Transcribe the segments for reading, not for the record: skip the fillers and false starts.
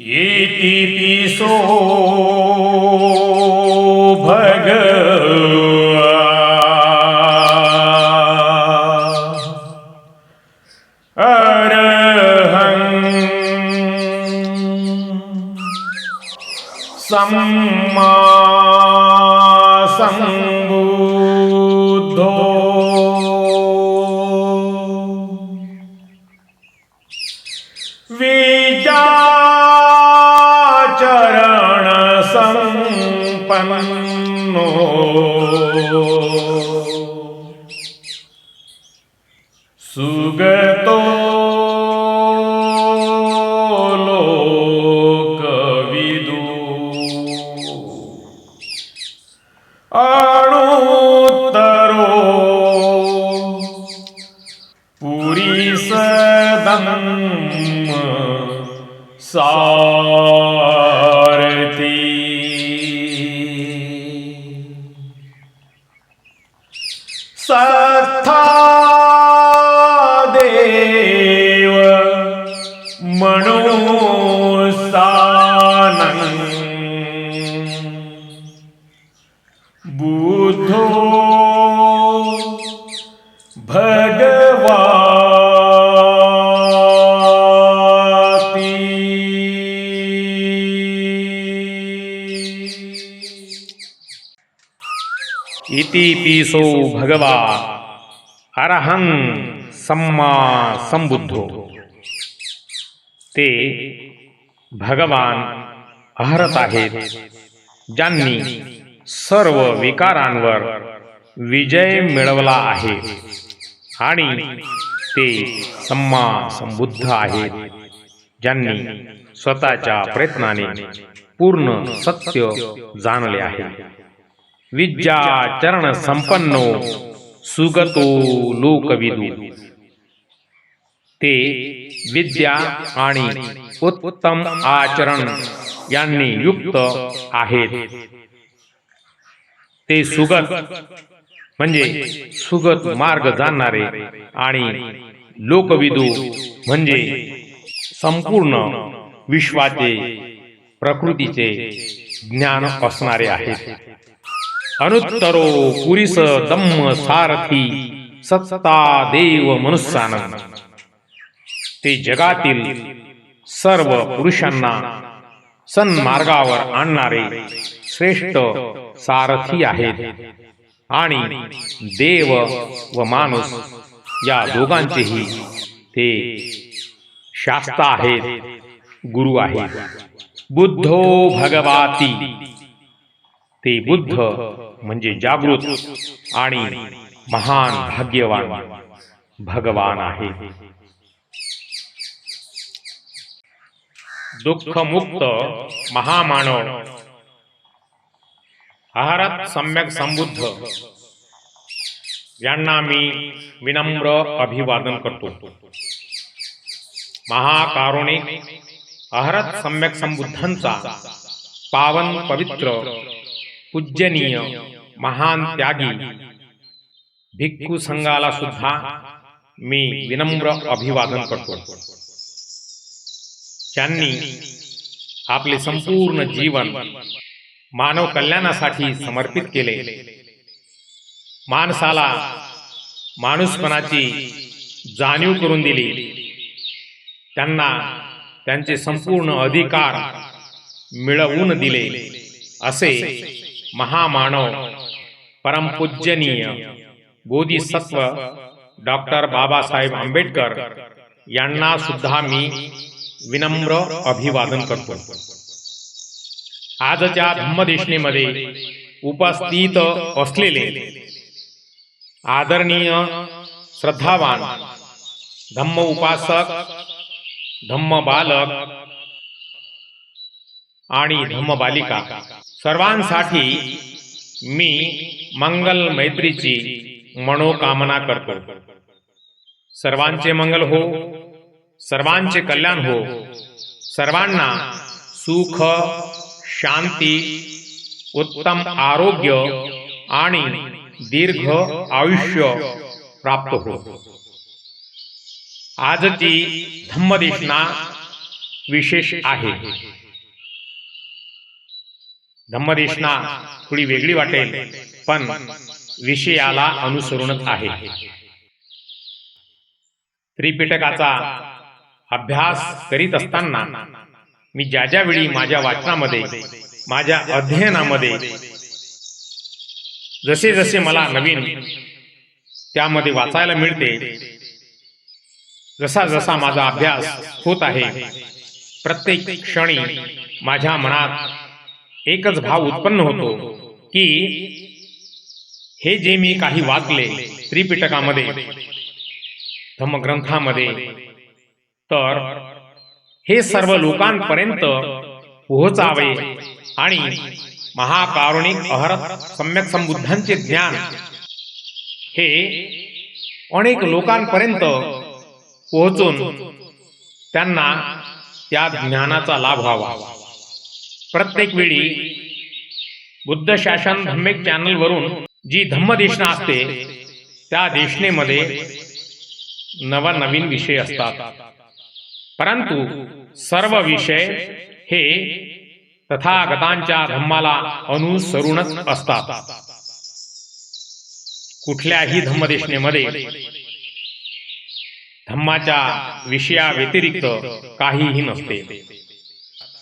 येतीपिसो भगवा अरहं सम्मा सम्बुद्धो विचाचरण संपन्नो सुगतो लोकविदु अणुत्तरो पुरीसदम्म सारथी सत्था देव मनोसानं बुद्धो भगवाति इतिपिसो भगवा अरहं सम्मा संबुद्धो. ते भगवान अहरत आहेत ज्यांनी सर्व विकारांवर विजय मिळवला आहे आणि ते सम्मा संबुद्ध आहेत ज्यांनी स्वतःच्या प्रयत्नाने पूर्ण सत्य जाणले आहे. विद्याचरण संपन्नो सुगतो लोकविदु. ते विद्या आणि उत्तम आचरण यांनी युक्त आहेत. ते सुगत म्हणजे सुगत मार्ग जाणणारे आणि लोकविदु म्हणजे संपूर्ण विश्वाचे प्रकृतीचे ज्ञान असणारे आहेत. अनुत्तरो पुरीस दम्म सारथी सत्ता देव मनुष्यानं. ते जगातील सर्व पुरुषांना सन्मार्गावर आणणारे श्रेष्ठ सारथी आहेत आणि देव व माणूस या दोघांचेही ते शास्ता आहेत, गुरु आहेत. बुद्धो भगवाती. ते बुद्ध म्हणजे जागृत आणि महान भाग्यवान भगवान आहे. दुःखमुक्त महामानव अहरत सम्यक संबुद्ध यांना मी विनम्र अभिवादन करतो. महाकारुणिक अहरत सम्यक संबुद्धांचा पावन पवित्र पूजनीय महान त्यागी भिक्खू संघाला सुद्धा मी विनम्र अभिवादन करतो. त्यांनी आपले संपूर्ण जीवन मानव कल्याणासाठी समर्पित केले. माणसाला माणूसपणाची जाणीव करून दिली. त्यांना त्यांचे संपूर्ण अधिकार मिळवून दिले. असे महामानव परमपूजनीय बोधिसत्व डॉक्टर बाबासाहेब आंबेडकर यांना सुद्धा मी विनम्र अभिवादन करतो. आजच्या धम्मदेशनेमध्ये उपस्थित असलेले आदरणीय श्रद्धावान धम्म उपासक, धम्म बालक आणि धम्म बालिका सर्वांसाठी मी मंगल मैत्रीची मनोकामना करतो. सर्वांचे मंगल हो, सर्वांचे कल्याण हो, सर्वांना सुख, शांती, उत्तम आरोग्य आणि दीर्घ आयुष्य प्राप्त हो. आजची धम्मदेशना विशेष आहे. धम्मदेशना थोडी वेगळी वाटेल, पण विषयाला अनुसरूनच आहे. त्रिपिटकाचा अभ्यास करीत असताना मी ज्या ज्या वेळी माझ्या वाचनामध्ये, माझ्या अध्ययनामध्ये जसे जसे मला नवीन त्यामध्ये वाचायला मिळते, जसा जसा माझा अभ्यास होत आहे, प्रत्येक क्षणी माझ्या मनात एकच भाव उत्पन्न होतो की हे जे मी काही वाचले त्रिपिटकामध्ये, धम्मग्रंथामध्ये, तर हे सर्व लोकांपर्यंत पोहोचावे आणि महाकारुणिक अहरत सम्यक संबुद्धांचे ज्ञान हे अनेक लोकांपर्यंत पोहोचून त्यांना त्या ज्ञानाचा लाभ व्हावा. प्रत्येक वेळी बुद्ध शासन धम्मिक चॅनलवरून जी धम्मदेशना असते त्या देशनेमध्ये नवनवीन विषय असतात, परंतु सर्व विषय हे तथागतांच्या धम्माला अनुसरूनच असतात. कुठल्याही धम्मदेशनेमध्ये धम्माच्या विषयाव्यतिरिक्त काहीही नसते.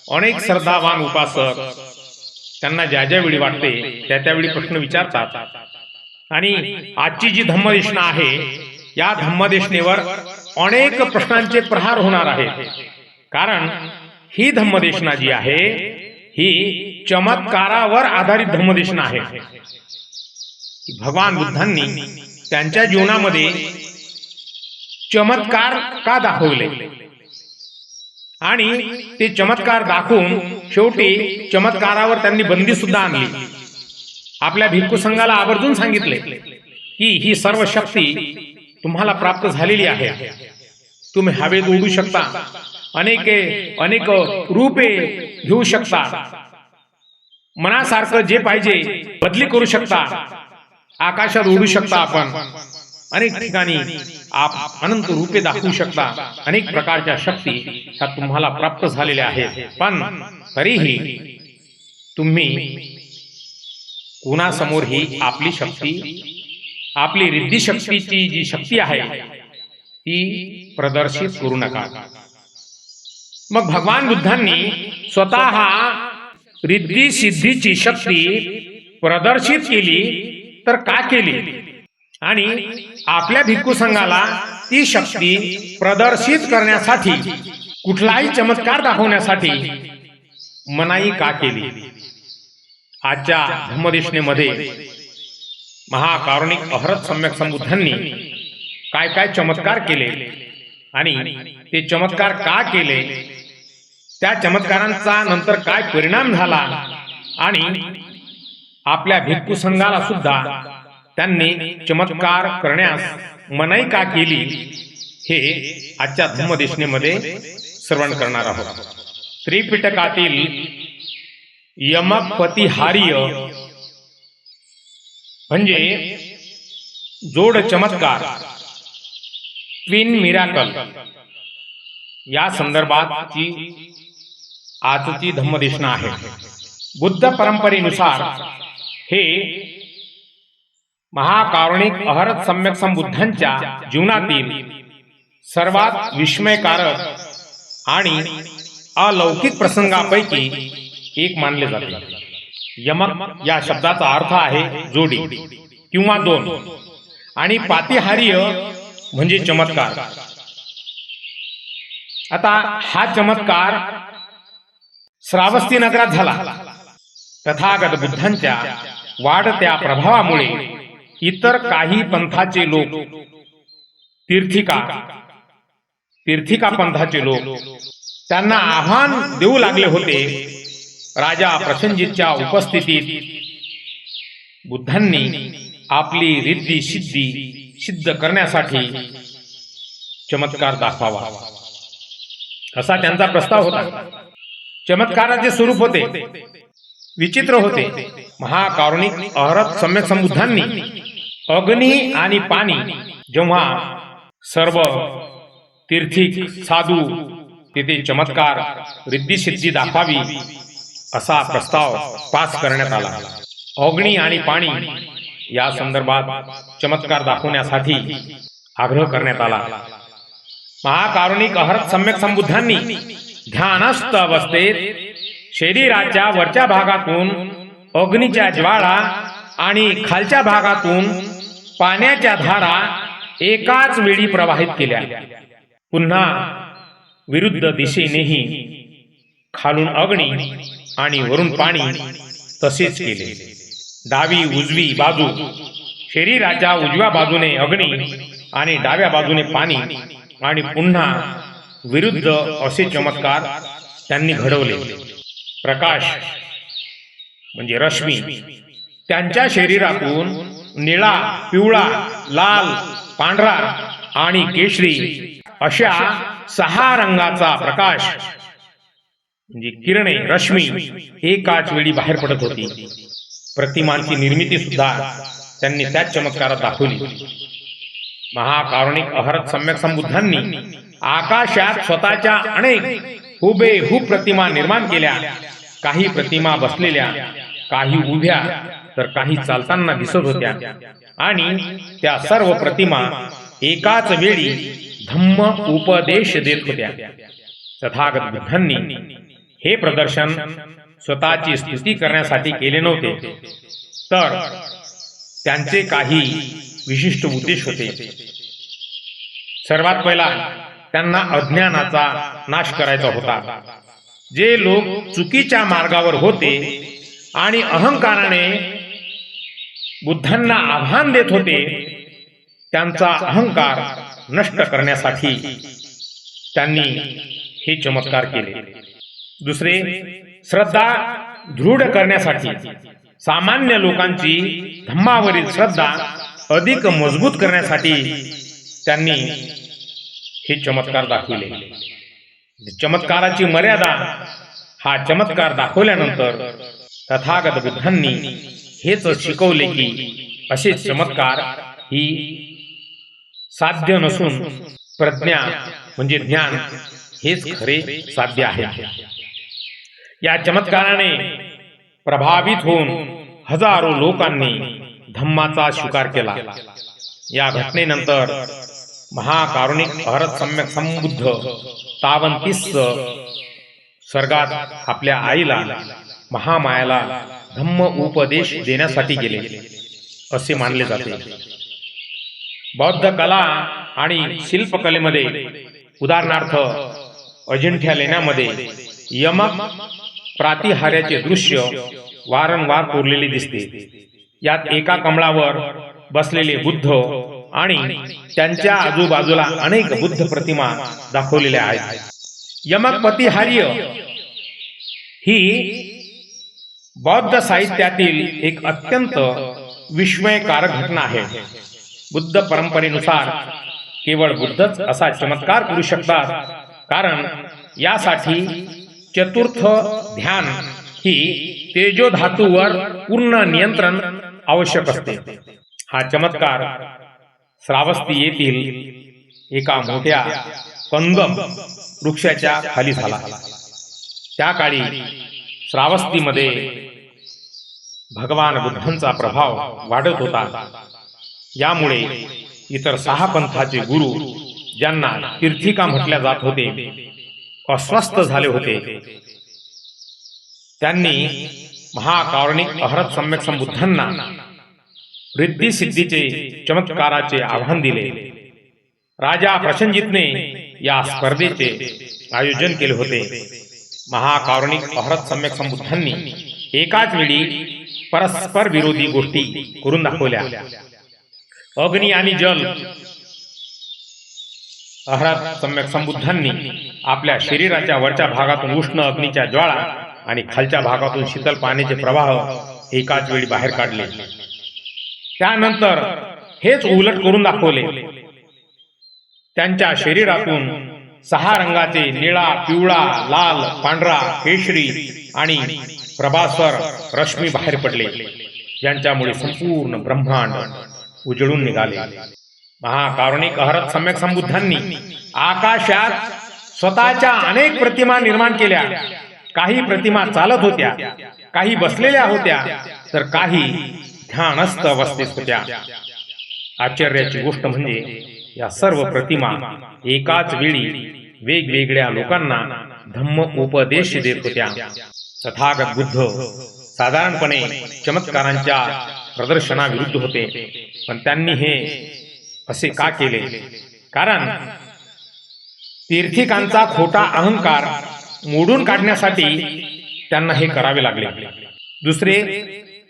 अनेक श्रद्धावान उपासक त्यांना ज्या ज्या वेळी वाटते त्या त्यावेळी प्रश्न विचारतात, आणि आजची जी धम्मदेशना आहे या धम्मदेशनेवर अनेक प्रश्नांचे प्रहार होणार आहेत. कारण ही धम्मदेशना जी आहे ही चमत्कारावर आधारित धम्मदेशना आहे. भगवान बुद्धांनी त्यांच्या जीवनामध्ये चमत्कार का दाखवले आणि ते चमत्कार दाखवून शेवटी चमत्कारावर त्यांनी बंदी सुद्धा आणली. आपल्या भिक्खू संघाला आवर्जून सांगितले की ही सर्व शक्ती तुम्हाला प्राप्त झालेली आहे. तुम्ही हवेत उडू शकता, अनेक रूपे घेऊ शकता, मनासारखं जे पाहिजे बदली करू शकता, आकाशात उडू शकता, आपण अनेक ठिकाणी आप अनंत रूपे दाखवू शकता. अनेक प्रकारच्या शक्ती ह्या तुम्हाला प्राप्त झालेल्या आहेत. पण तरीही तुम्ही कुणासमोर ही आपली शक्ती, आपली रिद्धी शक्तीची जी शक्ती आहे ती प्रदर्शित करू नका. मग भगवान बुद्धांनी स्वतः रिद्धी सिद्धीची शक्ती प्रदर्शित केली तर का केली, आणि आपल्या भिक्खू संघाला ती शक्ती प्रदर्शित करण्यासाठी, कुठलाही चमत्कार दाखवण्यासाठी मनाई का केली. आजच्या धम्मदेशनेमध्ये महाकारुणिक अहरत सम्यक संबुद्धांनी काय काय चमत्कार केले आणि ते चमत्कार का केले, त्या चमत्कारांचा नंतर काय परिणाम झाला, आणि आपल्या भिक्खू संघाला सुद्धा त्यांनी चमत्कार करण्यास मनाई का केली, हे आजच्या धम्मदेशनेमध्ये श्रवण करणार आहोत. त्रिपिटकातील यमकपतिहार्य म्हणजे जोड चमत्कार, ट्विन मिराकल, या संदर्भातची आजची धम्मदेशना आहे. बुद्ध परंपरेनुसार हे महाकारुणिक अहरत सम्यक संबुद्धांच्या जीवनातील सर्वात विस्मयकारक आणि अलौकिक प्रसंगापैकी एक मानले जाते. यमक या शब्दाचा अर्थ आहे जोडी किंवा दोन, आणि पातिहार्य म्हणजे चमत्कार. आता हा चमत्कार श्रावस्ती नगरात झाला. तथागत बुद्धांच्या वाढत्या प्रभावामुळे इतर काही पंथाचे लोक, तीर्थिका पंथाचे लोक त्यांना आव्हान देऊ लागले होते. राजा प्रसेनजितच्या उपस्थितीत बुद्धांनी आपली रिद्धी सिद्धी सिद्ध करण्यासाठी चमत्कार दाखवावा, असा त्यांचा प्रस्ताव होता. चमत्काराचे स्वरूप होते विचित्र होते. महाकारुणिक अहरत सम्यक संबुद्धांनी अग्नी आणि पाणी जेव्हा सर्व तीर्थिक साधू तेथे चमत्कार रिद्धी-सिद्धी दाखवावी असा प्रस्ताव पास करण्यात आला. अग्नी आणि पाणी या संदर्भात चमत्कार दाखवण्यासाठी आग्रह करण्यात आला. महाकारुणिक अहरत सम्यक संबुद्धांनी ध्यानस्थ अवस्थेत शरीराच्या वरच्या भागातून अग्नीच्या ज्वाळा आणि खालच्या भागातून पाण्याच्या धारा एकाच वेळी प्रवाहित केल्या. पुन्हा विरुद्ध दिशेनेही खालून अग्नी आणि वरून पाणी तसेच केले. डावी उजवी बाजू शरीराच्या उजव्या बाजूने अग्नी आणि डाव्या बाजूने पाणी आणि पुन्हा विरुद्ध असे चमत्कार त्यांनी घडवले. प्रकाश म्हणजे रश्मी त्यांच्या शरीरातून निळा, पिवळा, लाल, पांढरा आणि केशरी अशा 6 रंगाचा प्रकाश म्हणजे किरणे, रश्मी एकाच वेळी बाहेर पडत होती. प्रतिमांची निर्मिती सुद्धा त्यांनी त्याच चमत्कारात दाखवली. महाकारुणिक अहरत सम्यक संबुद्धांनी आकाशात स्वतःच्या अनेक हुबेहूब प्रतिमा निर्माण केल्या. काही प्रतिमा बसलेल्या, काही उभ्या तर काही चालताना दिसत होत्या आणि त्या सर्व प्रतिमा एकाच वेळी धम्म उपदेश देत होत्या. तथागत बुद्धांनी हे प्रदर्शन स्वतःची स्तुती करण्यासाठी केले नव्हते, तर त्यांचे काही विशिष्ट उद्देश होते. सर्वात पहिला त्यांना अज्ञानाचा नाश करायचा होता. जे लोक चुकीच्या मार्गावर होते आणि अहंकाराने बुद्धांना आव्हान देत होते, त्यांचा अहंकार नष्ट करण्यासाठी त्यांनी हे चमत्कार केले. दुसरे, श्रद्धा दृढ करण्यासाठी, सामान्य लोकांची धम्मावरील श्रद्धा अधिक मजबूत करण्यासाठी त्यांनी हे चमत्कार दाखविले. चमत्काराची मर्यादा हा चमत्कार दाखवल्यानंतर तथागत बुद्धांनी हेच शिकवले की असे चमत्कार ही साध्य नसून प्रज्ञा म्हणजे ज्ञान हेच खरे साध्य आहे. या चमत्काराने प्रभावित होऊन हजारो लोकांनी धम्माचा स्वीकार केला. या घटनेनंतर महाकारुणिक अहरत सम्यक संबुद्ध तावंतीस स्वर्गात आपल्या आईला महामायाला धम्म उपदेश देण्यासाठी गेले असे मानले जाते. बौद्ध कला आणि शिल्पकलेमध्ये उदाहरणार्थ अजिंठ्या लेण्यामध्ये यमक प्रातिहार्याचे दृश्य वारंवार कोरलेले दिसते. यात एका कमळावर बसलेले बुद्ध आणि त्यांच्या आजूबाजूला अनेक बुद्ध प्रतिमा दाखवलेल्या आहेत. यमक प्रतिहार्य ही बौद्ध साहित्यातील एक अत्यंत विस्मयकारक घटना आहे. बुद्ध परंपरेनुसार केवळ बुद्धच असा चमत्कार करू शकतात, कारण यासाठी चतुर्थ ध्यान ही तेजो धातूवर पूर्ण नियंत्रण आवश्यक असते. हा चमत्कार श्रावस्ती येथील एका मोठ्या कंदम वृक्षाच्या खाली झाला. त्या काळी श्रावस्तीमध्ये भगवान बुद्धांचा प्रभाव वाढत होता. यामुळे इतर 6 पंथाचे गुरु, ज्यांना तीर्थिका म्हटल्या जात होते, अस्वस्थ झाले होते. त्यांनी महाकारुणिक अहरत सम्यक संबुद्धांना रिद्धी सिद्धीचे चमत्काराचे आव्हान दिले. राजा प्रसंजितने या स्पर्धेचे आयोजन केले होते. महाकारुणिक अहरत सम्यक संबुद्धांनी एकाच वेळी परस्पर विरोधी गोष्टी करून दाखवल्या. अग्नी आणि जल. अहरत सम्यक संबुद्धांनी आपल्या शरीराच्या वरच्या भागातून उष्ण अग्नीच्या ज्वाळा आणि खालच्या भागातून शीतल पाण्याचे प्रवाह एकाच वेळी बाहेर काढले. त्यानंतर हेच उलट करून दाखवले. त्यांच्या शरीरातून 6 रंगाचे निळा, पिवळा, लाल, पांढरा, केशरी आणि प्रभास्वर रश्मी बाहेर पडले, ज्यांच्यामुळे संपूर्ण ब्रह्मांड उजळून निघाले. महाकारुणिक अहरत सम्यक संबुद्धांनी आकाशात स्वतःच्या अनेक प्रतिमा निर्माण केल्या. काही प्रतिमा चालत होत्या, काही बसलेल्या होत्या, तर काही ध्यानस्थ अवस्थेत होत्या. आश्चर्याची गोष्ट म्हणजे या सर्व प्रतिमा एकाच वेळी वेगवेगळ्या लोकांना धम्म उपदेश देत होत्या. तथागत बुद्ध साधारणपणे चमत्कारांच्या प्रदर्शनाविरुद्ध होते, पण त्यांनी हे असे का केले? कारण तीर्थिकांचा खोटा अहंकार मोडून काढण्यासाठी त्यांना हे करावे लागले. दुसरे,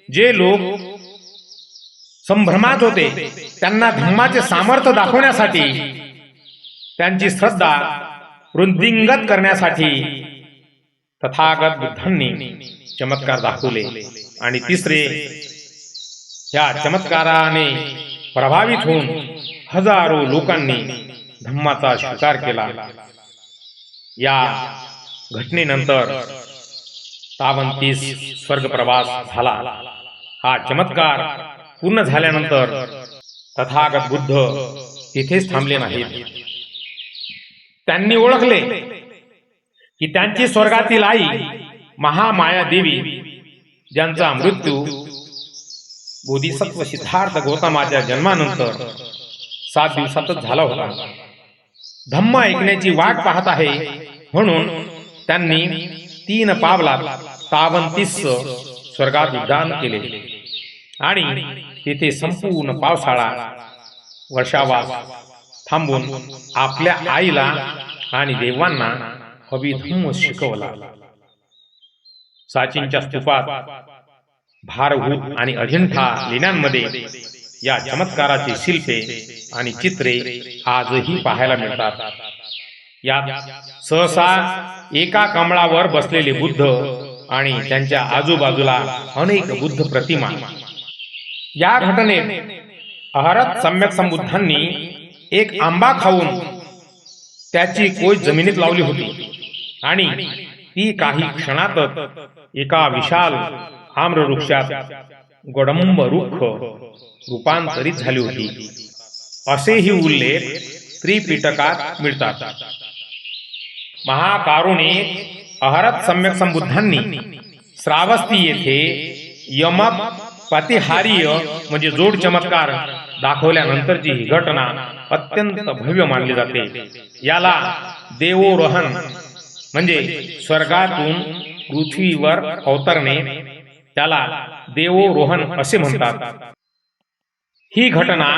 जे लोक संभ्रमात होते त्यांना धम्माचे सामर्थ्य दाखवण्यासाठी, त्यांची श्रद्धा वृद्धिंगत करण्यासाठी तथागत बुद्धांनी चमत्कार दाखवले. आणि तिसरे, या चमत्काराने प्रभावित होऊन हजारो लोकांनी धम्माचा स्वीकार केला. या घटनेनंतर 33 स्वर्ग प्रवास झाला. हा चमत्कार पूर्ण झाल्यानंतर तथागत बुद्ध तिथेच थांबले नाहीत. त्यांनी ओळखले की त्यांची स्वर्गातील आई महामाया देवी, ज्यांचा मृत्यू बोधिसत्व सिद्धार्थ गौतमाच्या जन्मानंतर 7 दिवसातच झाला होता, धम्म ऐकण्याची वाट पाहत आहे. म्हणून त्यांनी 3 पावलात 33 स्वर्गात उड्डाण केले आणि तिथे संपूर्ण पावसाळा वर्षावास थांबून आपल्या आईला आणि देवांना अभिधम्म शिकवला. सांचीच्या स्तूपात, भारहूत आणि अजिंठा लेण्यांमध्ये या चमत्काराची शिल्पे आणि चित्रे आजही पाहायला मिळतात. यात सहसा एका कमळावर बसलेले बुद्ध आणि त्यांच्या आजूबाजूला अनेक बुद्ध प्रतिमा. या घटनेत अहरत सम्यक संबुद्धांनी एक आंबा खाऊन त्याची कोय जमिनीत लावली होती आणि ती काही क्षणातच एका विशाल आम्रवृक्षात गोडंब रुक्ष रूपांतरित झाली होती. असेही उल्लेख त्रिपिटकात मिळतात. महाकारुणिक अहरत सम्यक संबुद्धांनी श्रावस्ती येथे यमक प्रतिहारीय म्हणजे जोड चमत्कार दाखवल्यानंतरची ही घटना अत्यंत भव्य मानली जाते. याला देवोरोहण म्हणजे स्वर्गातून पृथ्वीवर अवतरणे, त्याला देवोरोहण असे म्हणतात. ही घटना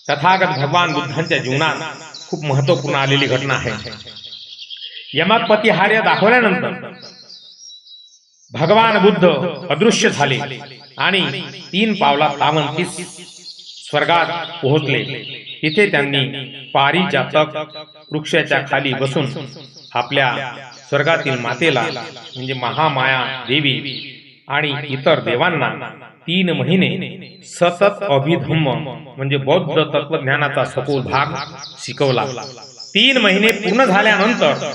तथागत भगवान बुद्धांच्या जीवनात खूप महत्वपूर्ण आलेली घटना आहे. यमक प्रतिहार्य दाखवल्यानंतर भगवान बुद्ध अदृश्य झाले आणि 3 पावलात 33 स्वर्गात पोहोचले. तिथे त्यांनी पारिजातक वृक्षाच्या खाली बसून आपल्या स्वर्गातील मातेला म्हणजे महामाया देवी आणि इतर देवांना 3 महिने सतत अभिधम्म म्हणजे बौद्ध तत्वज्ञानाचा सखोल भाग शिकवला. 3 महिने पूर्ण झाल्यानंतर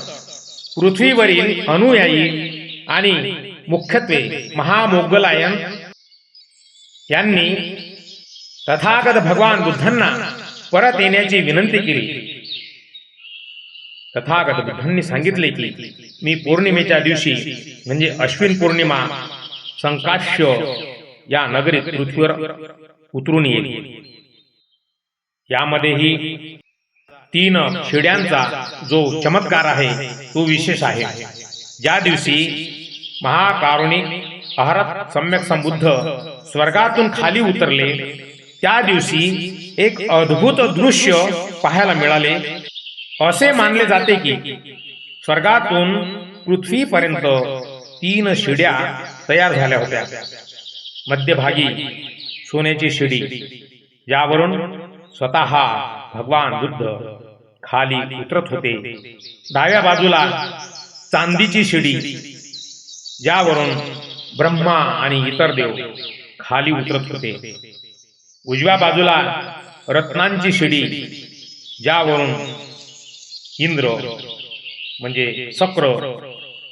पृथ्वीवरील अनुयायी आणि मुख्यत्वे महामोगलायन यांनी तथागत भगवान बुद्धांना परत येण्याची विनंती केली. तथागत बुद्धांनी सांगितले की मी पौर्णिमेच्या दिवशी म्हणजे अश्विन पौर्णिमा संकाश्य या नगरीत पृथ्वीवर उतरून येईल. यामध्येही 3 शिड्यांचा जो चमत्कार आहे तो विशेष आहे. ज्या दिवशी महाकारुणिक अहरत सम्यक संबुद्ध स्वर्गातून खाली उतरले त्या दिवशी एक अद्भुत दृश्य पाहायला मिळाले. असे मानले जाते की स्वर्गातून पृथ्वीपर्यंत 3 शिड्या तयार झाल्या होत्या. मध्यभागी सोन्याची शिडी, ज्यावरून स्वतः भगवान बुद्ध खाली उतरत होते. डाव्या बाजूला चांदीची शिडी, ज्यावरून ब्रह्मा आणि इतर देव खाली उतरत होते. उजव्या बाजूला रत्नांची शिडी, ज्यावरून इंद्र म्हणजे चक्र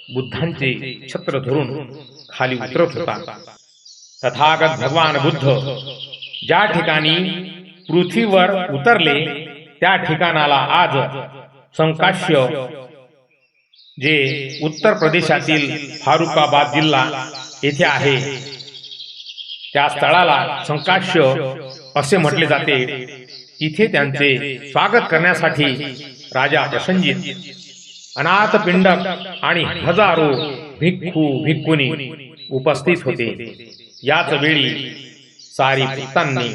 बुद्धांचे छत्र धरून खाली उतरत होता. तथागत भगवान बुद्ध ज्या ठिकाणी पृथ्वीवर उतरले त्या ठिकाणाला आज संकाश्य जे उत्तर प्रदेशातील फारुखाबाद जिल्हा येथे आहे, त्या स्थळाला संकाश्य असे म्हटले जाते. तिथे त्यांचे स्वागत करण्यासाठी राजा प्रसंजित, अनाथ पिंडक आणि हजारो भिक्खू भिक्खुनी उपस्थित होते. याच वेळी सारीपुत्तांनी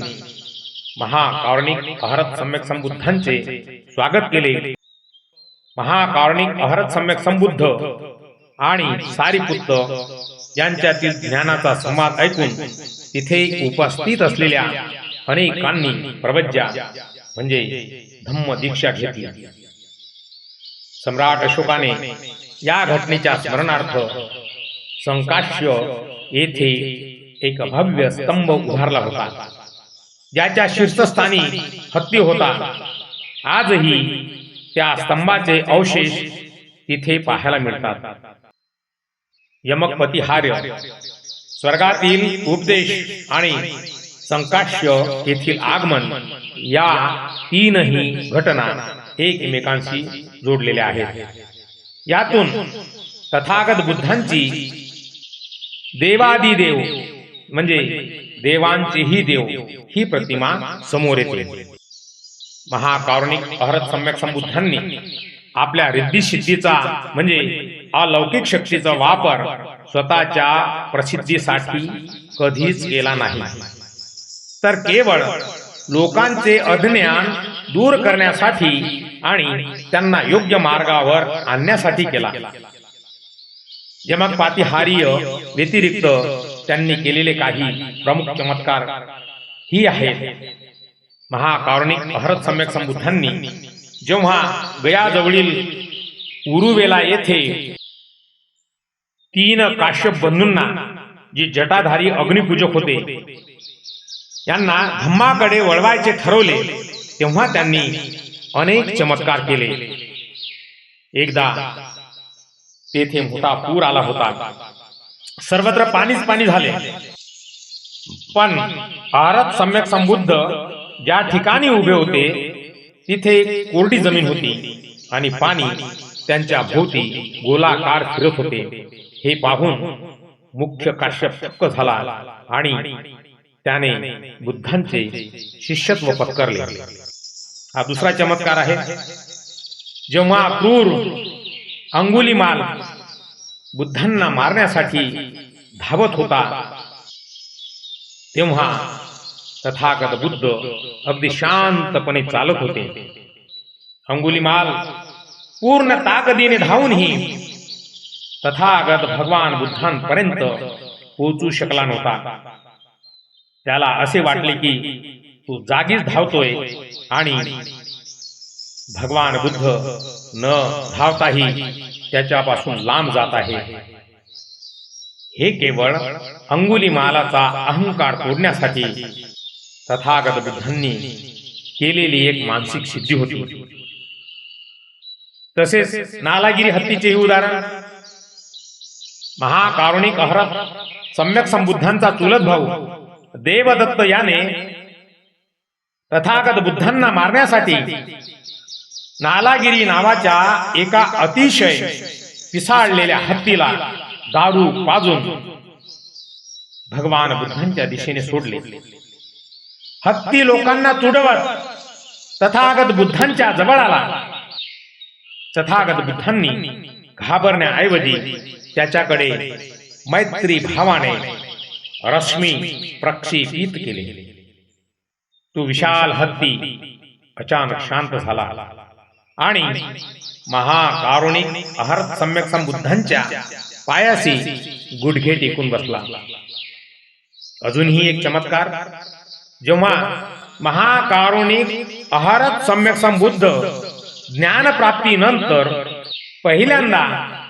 महाकारुणिक अहरत सम्यक संबुद्धांचे स्वागत केले. महाकारुणिक अहरत सम्यक संबुद्ध आणि सारीपुत्त यांच्यातील ज्ञानाचा संवाद ऐकून तिथे उपस्थित असलेल्या अनेकांनी प्रवज्या म्हणजे धम्म दीक्षा घेतली. सम्राट अशोकाने या घटनेच्या स्मरणार्थ संकाश्य येथे एक भव्य स्तंभ उभारला होता, ज्याच्या शीर्षस्थानी हत्ती होता. आजही त्या स्तंभाचे अवशेष तिथे पाहायला मिळतात. यमकपती हार्य, स्वर्गातील उपदेश आणि संकाश्य येथील आगमन या तीनही घटना एकमेकांशी जोडलेल्या आहेत. यातून तथागत बुद्धांची देवादिदेव म्हणजे देवांचेही देव ही प्रतिमा समोर येते. महाकारुणिक अहरत सम्यक संबुद्धांनी आपल्या रिद्धिसिद्धीचा म्हणजे अलौकिक शक्तीचा वापर स्वतःच्या प्रसिद्धीसाठी कधीच केला नाही, तर केवळ लोकांचे अज्ञान दूर करण्यासाठी आणि त्यांना योग्य मार्गावर आणण्यासाठी केला. यमकपती हार्य व्यतिरिक्त त्यांनी केलेले काही प्रमुख चमत्कार ही आहेत. महाकारुणिक अहरत सम्यक संबुद्धांनी जेव्हा गयाजवळील उरुवेला येथे 3 काश्यप बंधूंना, जे जटाधारी अग्निपूजक होते, यांना धम्माकडे वळवायचे ठरवले, तेव्हा त्यांनी अनेक चमत्कार केले. एकदा तेथे मोठा पूर आला होता. सर्वत्र पाणीच पाणी झाले. पण अहरत सम्यक संबुद्ध ज्या ठिकाणी उभे होते तिथे कोरडी जमीन होती आणि पाणी त्यांच्या भोवती गोलाकार फिरत होते. हे पाहून मुख्य काश्यप चक्क झाला आणि त्याने बुद्धांचे शिष्यत्व पत्करले. हा दुसरा चमत्कार आहे. जेव्हा क्रूर अंगुलीमाल बुद्धांना मारण्यासाठी धावत होता, तेव्हा तथागत बुद्ध अगदी शांतपणे चालत होते. अंगुलीमाल पूर्ण ताकदीने धावूनही तथागत भगवान बुद्धांपर्यंत पोहोचू शकला नव्हता. त्याला असे वाटले की तो जागीच धावतोय आणि भगवान बुद्ध न धावताही त्याच्यापासून लांब जात आहे. हे केवळ अंगुलीमालाचा अहंकार तोडण्यासाठी तथागत बुद्धांनी केलेली एक मानसिक सिद्धी होती. तसेच नालागिरी हत्तीचे उदाहरण. महाकारुणिक अहरत सम्यक संबुद्धांचा चुलत भाऊ देवदत्त याने तथागत बुद्धांना मारण्यासाठी नालागिरी नावाच्या एका अतिशय पिसाळलेल्या हत्तीला दारू पाजून भगवान बुद्धांच्या दिशेने सोडले. हत्ती लोकांना तुडवत तथागत बुद्धांच्या जवळ आला. तथागत बुद्धांनी घाबरण्याऐवजी त्याच्याकडे मैत्री भावाने रश्मी प्रक्षेपित केले. तो विशाल हत्ती अचानक शांत झाला आणि महाकारुणिक अहरत सम्यक संबुद्धांच्या पायाशी गुडघे टेकून बसला. अजूनही एक चमत्कार. जेव्हा महाकारुणिक अहरत सम्यक संबुद्ध ज्ञानप्राप्तीनंतर पहिल्यांदा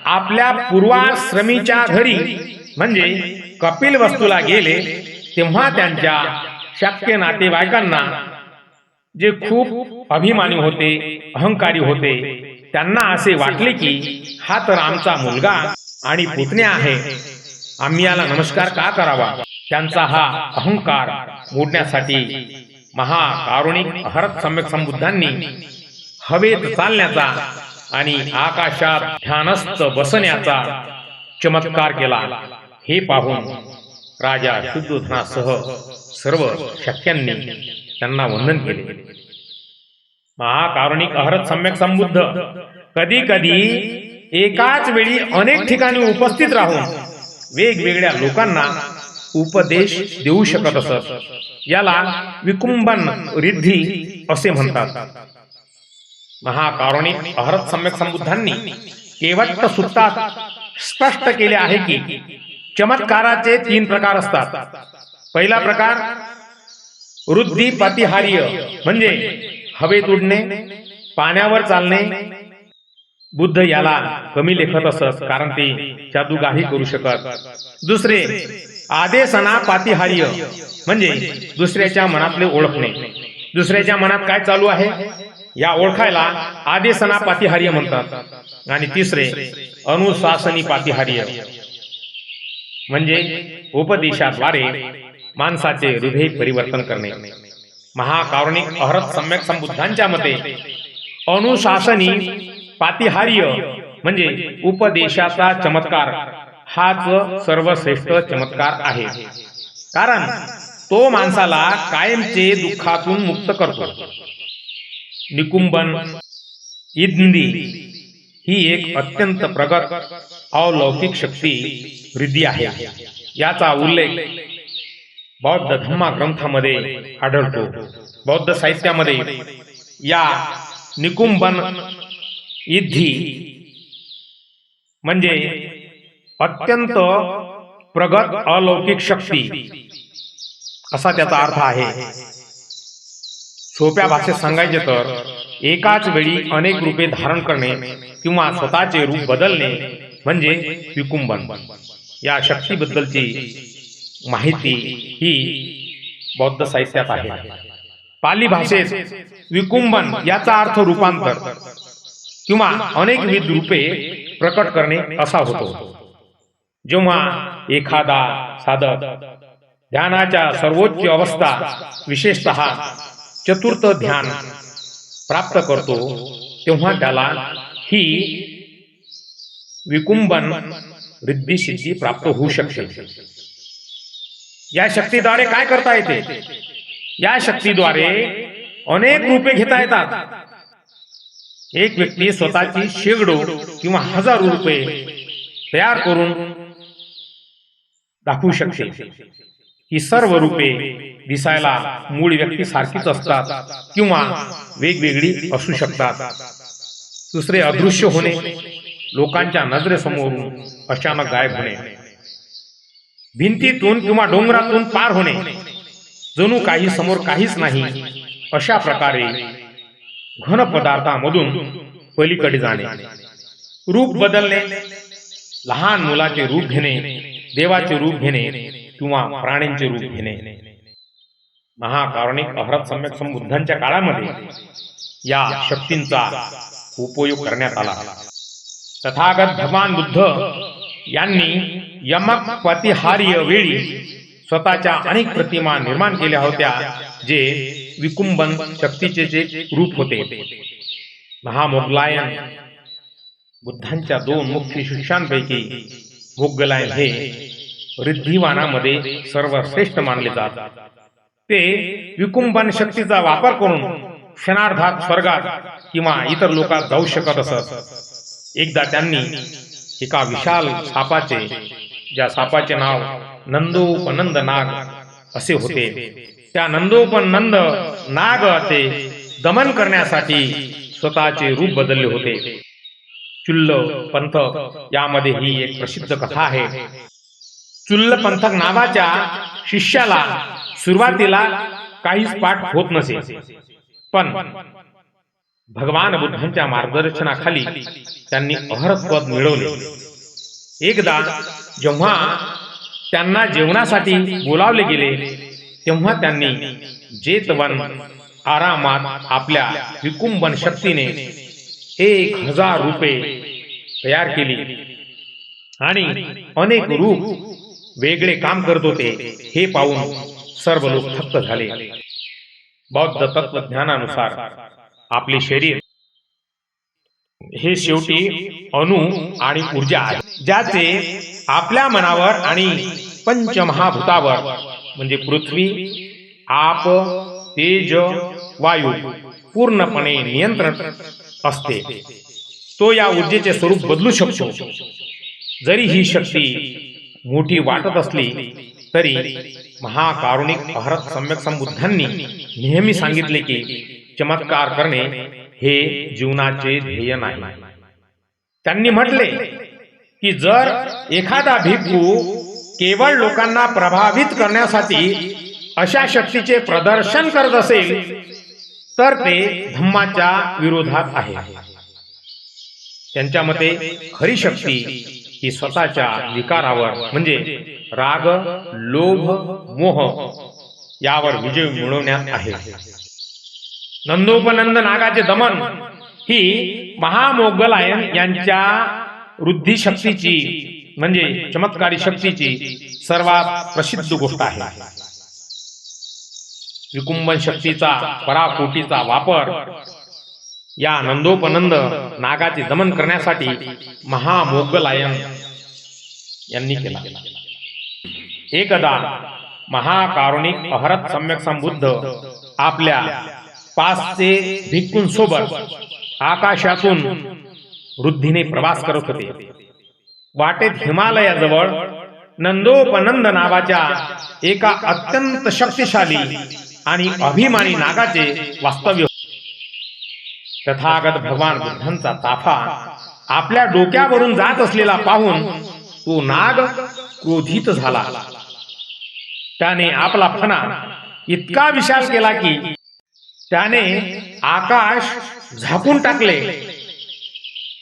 आपल्या पूर्वाश्रमीच्या घरी म्हणजे कपिलवस्तूला गेले, तेव्हा त्यांच्या शक्य नातेवाईकांना, जे खूप अभिमानी होते, अहंकारी होते, त्यांना असे वाटले की हा तर आमचा मुलगा आणि पुतण्या आहे, आम्ही याला नमस्कार का करावा. त्यांचा हा अहंकार मोडण्यासाठी महाकारुणिक अहरत सम्यक संबुद्धांनी हवेत चालण्याचा आणि आकाशात ध्यानस्थ बसण्याचा चमत्कार केला. हे पाहून राजा शुद्धोधनासह सर्व शक्यांनी त्यांना वंदन केले. महाकारुणिक अहरत सम्यक संबुद्ध कधी कधी एकाच वेळी अनेक ठिकाणी उपस्थित राहून वेगवेगळ्या लोकांना उपदेश देऊ शकत असत. याला विकुंभन रिद्धी असे म्हणतात. महाकारुणिक अहरत सम्यक संबुद्धांनी केवट सुत्तात स्पष्ट केले आहे की चमत्काराचे 3 प्रकार असतात. पहिला प्रकार रुद्धिपतिहार्य म्हणजे हवेत उडणे, पाण्यावर चालणे. बुद्ध याला कमी लेखत असत कारण ते जादूगाही करू शकत. दुसरे आदेशनापातिहार्य म्हणजे दुसऱ्याच्या मनातले ओळखणे. दुसऱ्याच्या मनात काय चालू आहे या ओळखायला आदेशनापातिहार्य म्हणतात. आणि तिसरे अनुशासनीपातिहार्य म्हणजे उपदेशाद्वारे माणसाचे हृदय परिवर्तन करणे. महाकारुणिक अहरत सम्यक संबुद्धांच्या मते अनुशासनी पातिहार्य म्हणजे उपदेशाचा चमत्कार हाच सर्वश्रेष्ठ चमत्कार आहे. कारण तो माणसाला कायमचे दुःखातून मुक्त करतो. निकुंभन इद्दी ही एक अत्यंत प्रगत अलौकिक शक्ती रिद्धी आहे. याचा उल्लेख बौद्ध धम्मा ग्रंथामध्ये आढळतो. बौद्ध साहित्यामध्ये या निकुंभन इद्धी म्हणजे अत्यंत प्रगत अलौकिक शक्ती असा त्याचा अर्थ आहे. सोप्या भाषेत सांगायचे तर एकाच वेळी अनेक रूपे धारण करणे किंवा स्वतःचे रूप बदलणे म्हणजे विकुंभन. या शक्तीबद्दलची माहिती ही बौद्ध साहित्यात आहे. पाली भाषेत विकुंभन याचा अर्थ रूपांतर किंवा अनेकविध रूपे प्रकट करणे असा होतो. जेव्हा एखादा साधक ध्यानाच्या सर्वोच्च अवस्था विशेषतः चतुर्थ ध्यान प्राप्त करतो तेव्हा त्याला ही विकुंभन रिद्धी सिद्धी प्राप्त होऊ शकते. या शक्तीद्वारे काय करता येते? या शक्तीद्वारे अनेक रूपे घेता येतात. एक व्यक्ती स्वतःची शेकडो किंवा हजारो रूपे तयार करून दाखवू शकते. ही सर्व रूपे दिसायला मूळ व्यक्ती सारखीच असतात किंवा वेगवेगळी असू शकतात. दुसरे अदृश्य होणे, लोकांच्या नजरेसमोरून अचानक गायब होणे, भिंतीतून किंवा डोंगरातून पार होणे, जणू काही समोर काहीच नाही अशा प्रकारे घन पदार्थामधून पलीकडे जाणे, रूप बदलणे, लहान मुलाचे रूप घेणे, देवाचे रूप घेणे किंवा प्राण्यांचे रूप घेणे. महाकारुणिक अहरत सम्यक संबुद्धांच्या काळामध्ये या शक्तींचा उपयोग करण्यात आला. तथागत भगवान बुद्ध यांनी यमक प्रतिहार्य वेळी स्वतःच्या अनेक प्रतिमा निर्माण केल्या होत्या जे विकुंभन शक्तीचे जे रूप होते. महामोगलायन बुद्धांच्या 2 मुख्य शिष्यांपैकी मोगलायन हे रिद्धिवानामध्ये सर्वश्रेष्ठ मानले जातात. ते विकुंभन शक्तीचा वापर करून क्षणार्धात स्वर्गात किंवा इतर लोकात जाऊ शकत असत. एकदा त्यांनी एका विशाल सापाचे, ज्या सापाचे नाव नंदोपनंद नाग असे होते, त्या नंदोपनंद नाग ते दमन करण्यासाठी स्वतःचे रूप बदलले होते. चुल्ल पंथक यामध्ये ही एक प्रसिद्ध कथा आहे. चुल्ल पंथक नावाच्या शिष्याला सुरुवातीला काहीच पाठ होत नसे, पण भगवान बुद्धांच्या मार्गदर्शनाखाली त्यांनी अहरत्पद मिळवले. एकदा जेव्हा त्यांना जेवणासाठी बोलावले गेले तेव्हा त्यांनी जेतवन आरामात आपल्या विकुंभन शक्तीने 1000 रूपे तयार केली आणि अनेक रूप वेगळे काम करत होते. हे पाहून सर्व लोक थक्क झाले. बौद्ध तत्वज्ञानानुसार आपले शरीर हे शेवटी अणु आणि ऊर्जा आहे, ज्याचे आपल्या मनावर आणि पंचमहाभूतावर म्हणजे पृथ्वी, आप, तेज, वायू पूर्णपणे नियंत्रण असते. तो या ऊर्जेचे स्वरूप बदलू शकतो. जरी ही शक्ती मोठी वाटत असली तरी महाकारुणिक अहरत सम्यक संबुद्धांनी नेहमी सांगितले की चमत्कार करणे हे जीवनाचे ध्येय नाही. त्यांनी म्हटले की जर एखादा भिक्खू केवळ लोकांना प्रभावित करण्यासाठी अशा शक्तीचे प्रदर्शन करत असेल तर ते धम्माच्या विरोधात आहे. त्यांच्या मते खरी शक्ती ही स्वतःच्या विकारावर म्हणजे राग, लोभ, मोह यावर विजय मिळवण्यात आहे. नंदोपनंद नागाचे दमन ही महामोगलायन यांच्या वृद्धी शक्तीची म्हणजे चमत्कारी शक्तीची सर्वात प्रसिद्ध गोष्ट आहे. विकुंभन शक्तीचा पराकोटीचा वापर या नंदोपनंद नागाचे दमन करण्यासाठी महामोगलायन यांनी केला. एकदा महाकारुणिक अहरत सम्यक संबुद्ध आपल्या 500 भिक्खूंसोबत आकाशातून वृद्धीने प्रवास करत होते. वाटेत हिमालयाजवळ नंदोपनंद नावाच्या एका अत्यंत शक्तिशाली आणि अभिमानी नागाचे वास्तव्य. तथागत भगवान बुद्धांचा ताफा आपल्या डोक्यावरून जात असलेला पाहून तो नाग क्रोधित झाला. त्याने आपला फणा इतका विशाल केला की त्याने आकाश झाकून टाकले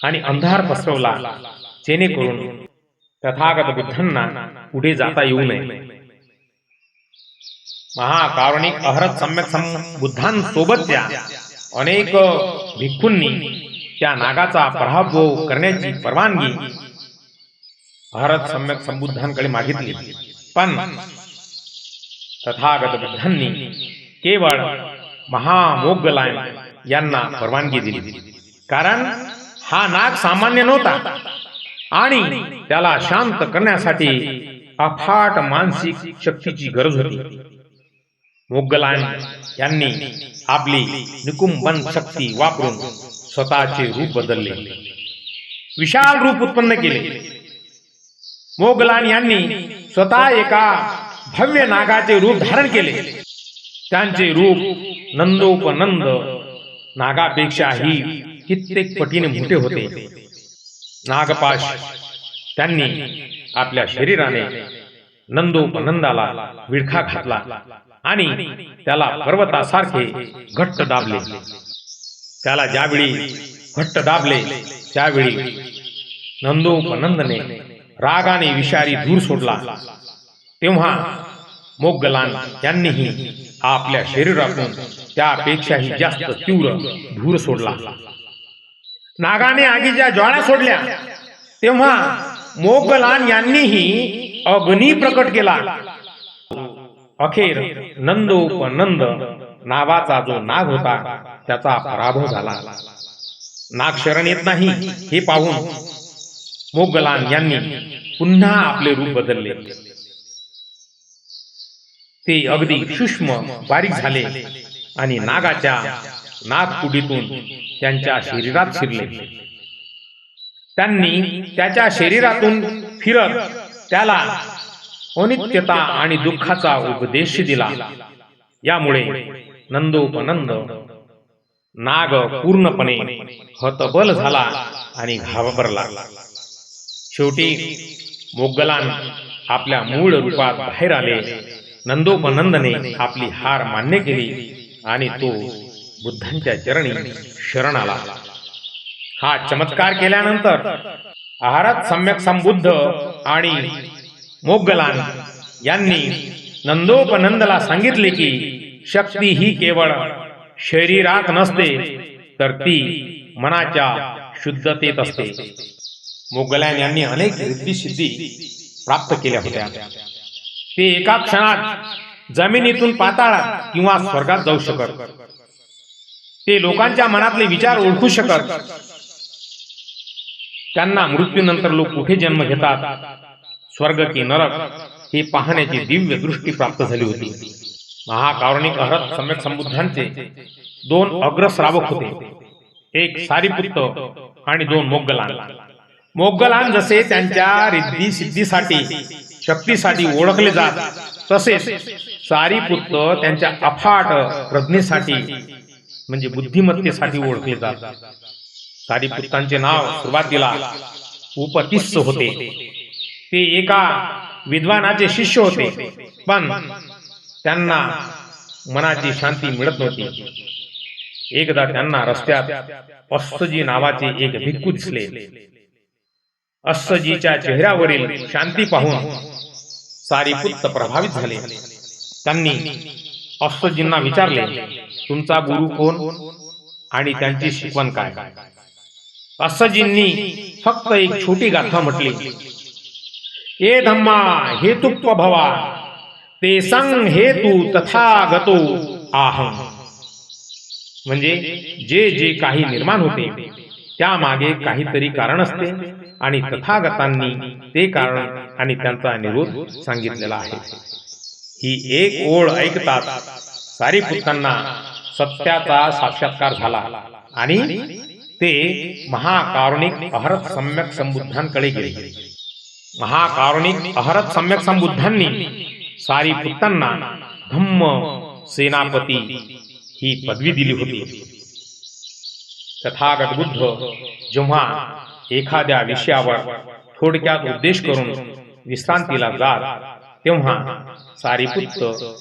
आणि अंधार पसरवला, जेणेकरून तथागत बुद्धांना पुढे जाता येऊ नये. महाकारुणिक अहरत सम्यक बुद्धांसोबतच्या अनेक भिक्खूंनी त्या नागाचा पराभव करण्याची परवानगी अहरत सम्यक संबुद्धांकडे मागितली, पण तथागत बुद्धांनी केवळ महामोगलायन यांना परवानगी दिली. कारण हा नाग सामान्य नव्हता आणि त्याला शांत करण्यासाठी अफाट मानसिक शक्तीची गरज होती. मोगलायन यांनी आपली निकुंभन शक्ती वापरून स्वतःचे रूप बदलले, विशाल रूप उत्पन्न केले. मोगलायन यांनी स्वतः एका भव्य नागाचे रूप धारण केले. त्यांचे रूप नंदोपनंद नागापेक्षाही कित्येक पटीने मोठे होते. नागपाश त्यांनी आपल्या शरीराने नंदोपनंदाला विळखा घातला आणि त्याला पर्वतासारखे घट्ट दाबले. त्याला ज्यावेळी घट्ट दाबले त्यावेळी नंदोपनंदने रागाने विषारी धूर सोडला. तेव्हा मोगलायन यांनीही आपल्या शरीरातून त्यापेक्षाही जास्त तीव्र धूर सोडला. नागाने आगीच्या ज्वाळा सोडल्या तेव्हा मोगलायन यांनीही अग्नी प्रकट केला. अखेर नंदोपनंद नावाचा जो नाग होता त्याचा पराभव झाला. नाग शरण येत नाही हे पाहून मोगलायन यांनी पुन्हा आपले रूप बदलले. ते अगदी सूक्ष्म बारीक झाले आणि नागाच्या नागपुडीतून त्यांच्या शरीरात शिरले. त्यांनी त्याच्या शरीरातून फिरत त्याला अनित्यता आणि दुःखाचा उपदेश दिला. यामुळे नंदोपनंद नाग पूर्णपणे हतबल झाला आणि घाबरला. शेवटी मोगलायन आपल्या मूळ रूपात बाहेर आले. नंदोपनंदने आपली हार मान्य केली आणि तो बुद्धांच्या चरणी शरण आला. हा चमत्कार केल्यानंतर अहरत सम्यक संबुद्ध आणि मोगलायन यांनी नंदोपनंदला सांगितले की शक्ती ही केवळ शरीरात नसते तर ती मनाच्या शुद्धतेत असते. मोगलायन यांनी अनेक रिद्धी प्राप्त केल्या होत्या. ते एका क्षणात जमिनीतून पाताळात किंवा स्वर्गात जाऊ शकत. ते लोकांच्या मनातले विचार ओळखू शकत. त्यांना मृत्यूनंतर लोक कुठे जन्म घेतात, स्वर्ग की नरक, हे पाहण्याची दिव्य दृष्टी प्राप्त झाली होती. महाकारुणिक अहरत सम्यक संबुद्धांचे 2 अग्रश्रावक होते, एक सारीपुत्त आणि 2 मोग्गलान. मोग्गलान जसे त्यांच्या रिद्धी सिद्धीसाठी, शक्तीसाठी ओळखले जात, तसेच सारीपुत्त त्यांच्या अफाट प्रज्ञेसाठी म्हणजे बुद्धिमत्तेसाठी ओळखले जात. सारीपुत्तांचे नाव सुरुवातीला उपतिस्स होते. ते एका विद्वानाचे शिष्य होते, पण त्यांना मनाची शांती मिळत नव्हती. एकदा त्यांना रस्त्यात अस्सजी नावाचे एक भिक्खू दिसले. अस्सजीच्या चेहऱ्यावरील शांती पाहून सारीपुत्त प्रभावित झाले. त्यांनी अस्सजींना विचारले, तुमचा गुरु कोण आणि त्यांची शिकवण काय? अस्सजींनी फक्त एक छोटी गाथा म्हटली, ये धम्मा हेतुत्व भवा ते संग हेतु तथागतो आहं. म्हणजे जे जे काही निर्माण होते त्यामागे काहीतरी कारण असते आणि तथागतांनी ते कारण आणि त्यांचा निरोध सांगितलेला आहे. ही एक ओळ ऐकतात सारीपुत्तांना सत्याचा साक्षात्कार झाला आणि ते महाकारुणिक अहरत सम्यक संबुद्धांकडे गेले. महाकारुणिक अहरत सम्यक संबुद्धांनी सारीपुत्तांना धम्म सेनापती ही पदवी दिली होती. तथागत बुद्ध जेव्हा एखाद्या विषयावर थोडक्यात उपदेश करून विश्रांतीला जात, तेव्हा सारीपुत्त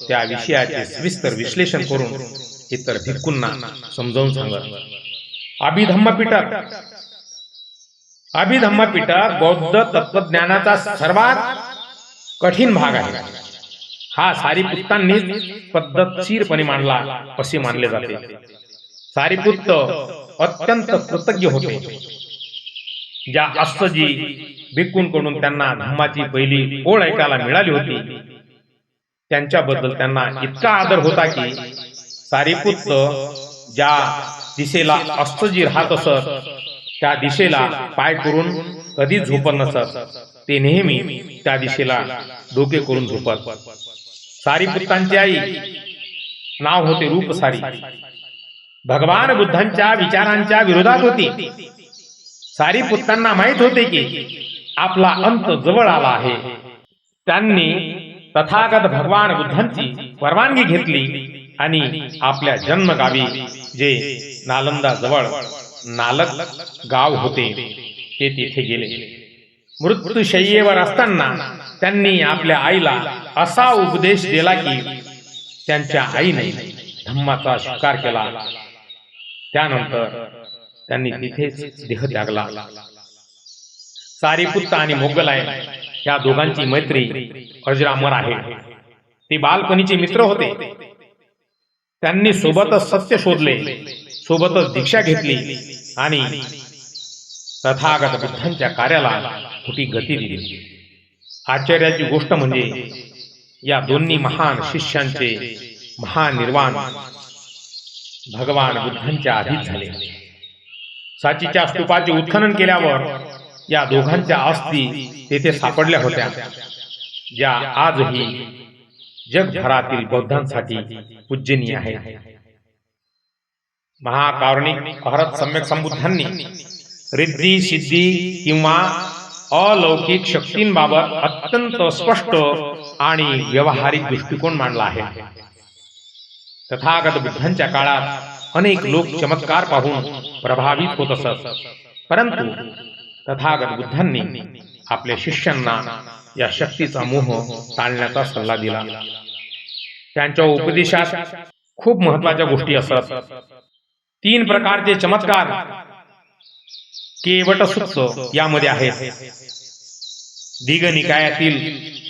त्या विषयाचे सविस्तर विश्लेषण करून इतर भिक्खूंना समजावून सांगत. अभिधम्मपिटक बौद्ध तत्वज्ञानाचा सर्वात कठीण भाग आहे. हा सारीपुत्तांनी पद्धतशीरपणे मांडला असे मानले जाते. सारीपुत्त अत्यंत कृतज्ञ होते. ज्या अस्सजी भिक्खूंकडून त्यांना धम्माची पहिली ओळ ऐकायला मिळाली होती, त्यांच्याबद्दल त्यांना इतका आदर होता की सारीपुत्त ज्या दिशेला अस्सजी राहत असत त्या दिशेला पाय करून कधीच झोपत नसत. ते नेहमी त्या दिशेला डोके करून झोपत. सारीपुत्तांची आई नाव होते रूपसारी. भगवान बुद्धांच्या विचारांच्या विरोधात होती. सारीपुत्तांना माहित होते की आपला अंत जवळ आला आहे. त्यांनी तथागत भगवान बुद्धांची परवानगी घेतली आणि आपल्या जन्मगावी जे नालंदा जवळ नालक गाव होते ते तिथे गेले. मृत्यूशय्येवर असताना त्यांनी आपल्या आईला असा उपदेश दिला की त्यांच्या आईने धम्माचा स्वीकार केला. त्यानंतर त्यांनी तिथेच देह त्यागला. सारीपुत्त आणि मोग्गलायन या दोघांची मैत्री अजरामर आहे. ते बालपणीचे मित्र होते. त्यांनी सोबतच सत्य शोधले, सोबतच दीक्षा घेतली आणि तथागत बुद्धांच्या कार्याला मोठी गती दिली. आश्चर्याची गोष्ट म्हणजे या दोन्ही महान शिष्यांचे महानिर्वाण भगवान बुद्धांच्या आधीच झाले. सांचीच्या स्तूपाचे उत्खनन केल्यावर या दोघांच्या अस्थी तेथे सापडल्या होत्या, ज्या आजही जगभरातील बौद्धांसाठी पूजनीय आहेत. महाकारुणिक अहरत सम्यक संबुद्धांनी रिद्धी सिद्धी किंवा अलौकिक शक्तींबाबत अत्यंत स्पष्ट आणि व्यावहारिक दृष्टिकोन मांडला आहे. तथागत बुद्धांच्या काळात अनेक लोक चमत्कार पाहून प्रभावित होत असत, परंतु तथागत बुद्धांनी आपल्या शिष्यांना या शक्तीचा मोह टाळण्याचा सल्ला दिला. त्यांच्या उपदेशात खूप महत्वाच्या गोष्टी असत. 3 प्रकारचे चमत्कार केवट सुत्त यामध्ये आहेत. दीघनिकायातील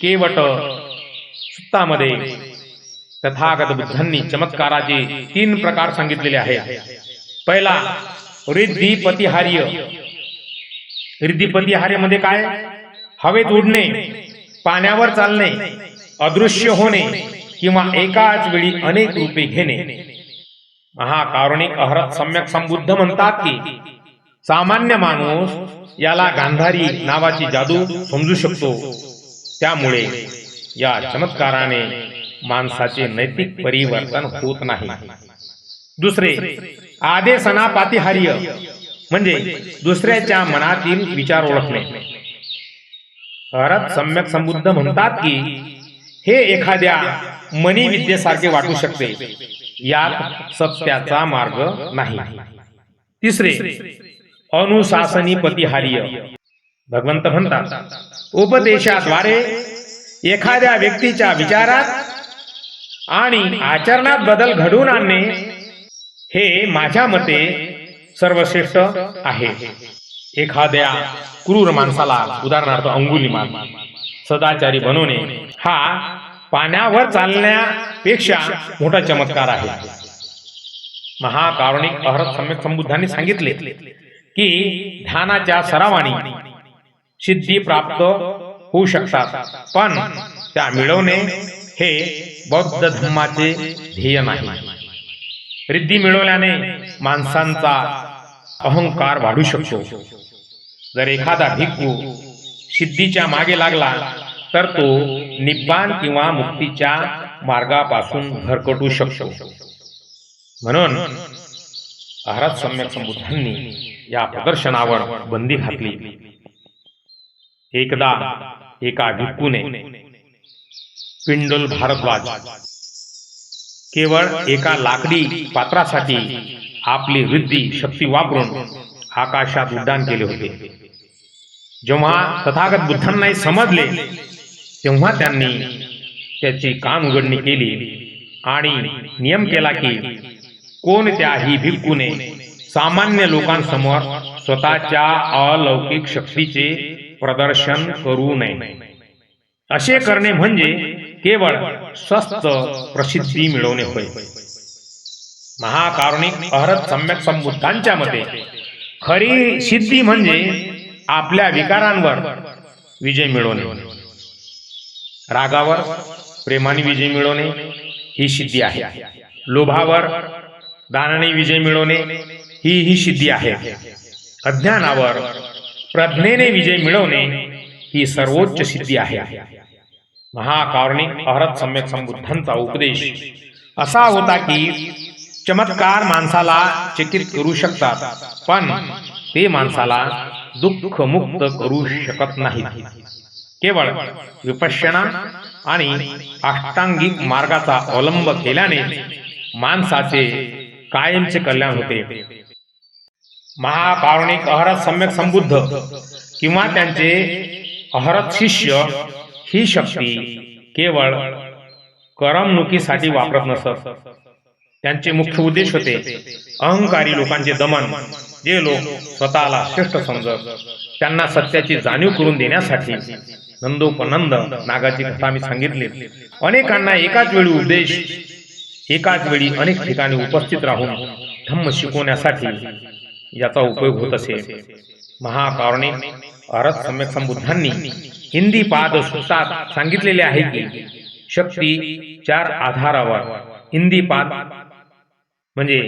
केवट सुत्तामध्ये तथागत बुद्धांनी चमत्काराचे 3 प्रकार सांगितलेले आहेत. पहिला रिद्धिपतिहार्य. रिद्धिपतिहार्य मध्ये काय? हवेत उडणे, पाण्यावर चालणे, अदृश्य होणे किंवा एकाच वेळी अनेक रूपे घेणे. महाकारुणिक अहरत सम्यक संबुद्ध म्हणतात की सामान्य माणूस याला गांधारी नावाची जादू समजू शकतो. त्यामुळे या चमत्काराने माणसाचे नैतिक परिवर्तन होत नाही. दुसरे, आदेशनापातिहार्य म्हणजे दुसऱ्याच्या मनातील विचार ओळखणे. अरहत सम्यक संबुद्ध म्हणतात की हे एखाद्या मणिविद्येसारखे वाटू शकते, यात सत्याचा मार्ग नाही. तिसरे, अनुशासनीपतिहार्य. भगवंत म्हणतात, उपदेशाद्वारे एखाद्या व्यक्तीच्या विचारात आणि आचरणात बदल घडवून आणणे हे माझ्या मते सर्वश्रेष्ठ आहे. एखाद्या क्रूर माणसाला, उदाहरणार्थ अंगुलीमाल, सदाचारी बनवणे हा पाण्यावर चालण्यापेक्षा मोठा चमत्कार आहे. महाकारुणिक अरहत सम्यक संबुद्धांनी सांगितले की ध्यानाच्या सरावाने सिद्धी प्राप्त होऊ शकतात, पण त्या मिळवणे हे बौद्ध धर्माचे ध्येय नाही. रिद्धी मिळवल्याने माणसांचा अहंकार वाढू शकतो. जर एखादा भिक्खू सिद्धीच्या मागे लागला तर तो निब्बाण किंवा मुक्तीच्या मार्गापासून भरकटू शकतो. म्हणून अरहत सम्यक संबुद्धांनी या प्रदर्शनावर बंदी घातली. एकदा एका भिक्खूने पिंडल भारद्वाज केवळ एका लाकडी पात्रासाठी आपली रिद्धी शक्ती वापरून आकाशात उड्डाण केले होते. जेव्हा तथागत बुद्धांना समजले तेव्हा त्यांनी त्याची कान उघडणी केली आणि नियम केला की कोणत्याही भिक्खूने सामान्य लोकांसमोर स्वतःच्या अलौकिक शक्तीचे प्रदर्शन करू नये. असे करणे म्हणजे केवळ स्वस्थ प्रसिद्धी मिळवणे होय. महाकारुणिक अरहत सम्यक संबुद्धांच्या मते खरी सिद्धी म्हणजे आपल्या विकारांवर विजय मिळवणे. रागावर प्रेमाने विजय मिळवणे ही सिद्धी आहे. लोभावर दानाने विजय मिळवणे ही सिद्धी आहे. अज्ञानावर प्रज्ञेने विजय मिळवणे ही सर्वोच्च सिद्धी आहे. महाकारुणिक अरहत सम्यक संबुद्धांचा उपदेश असा होता की चमत्कार माणसाला चकित करू शकतात, पण ते माणसाला दुःख मुक्त करू शकत नाहीत. केवळ विपश्यना आणि अष्टांगिक मार्गाचा अवलंब केल्याने माणसाचे कायमचे कल्याण होते. महाकारुणिक अरहत सम्यक संबुद्ध किंवा त्यांचे अरहत शिष्य ही शक्ती केवळ करमणुकीसाठी वापरत नसत. त्यांचे मुख्य उद्देश होते अहंकारी लोकांचे दमन. जे लोक स्वतःला श्रेष्ठ समजत त्यांना सत्याची जाणीव करून देण्यासाठी. नंदोपनंद नागाची कथा मी सांगितली. अनेकांना एकाच वेळी उपदेश, एकाच वेळी अनेक ठिकाणी उपस्थित राहून धम्म शिकवण्यासाठी याचा उपयोग होत असे. महाकारुणिक अरहत सम्यक संबुद्धांनी हिंदी पाद सूत्रात सांगितलेले आहे की शक्ती 4 आधारावर. हिंदी पाद म्हणजे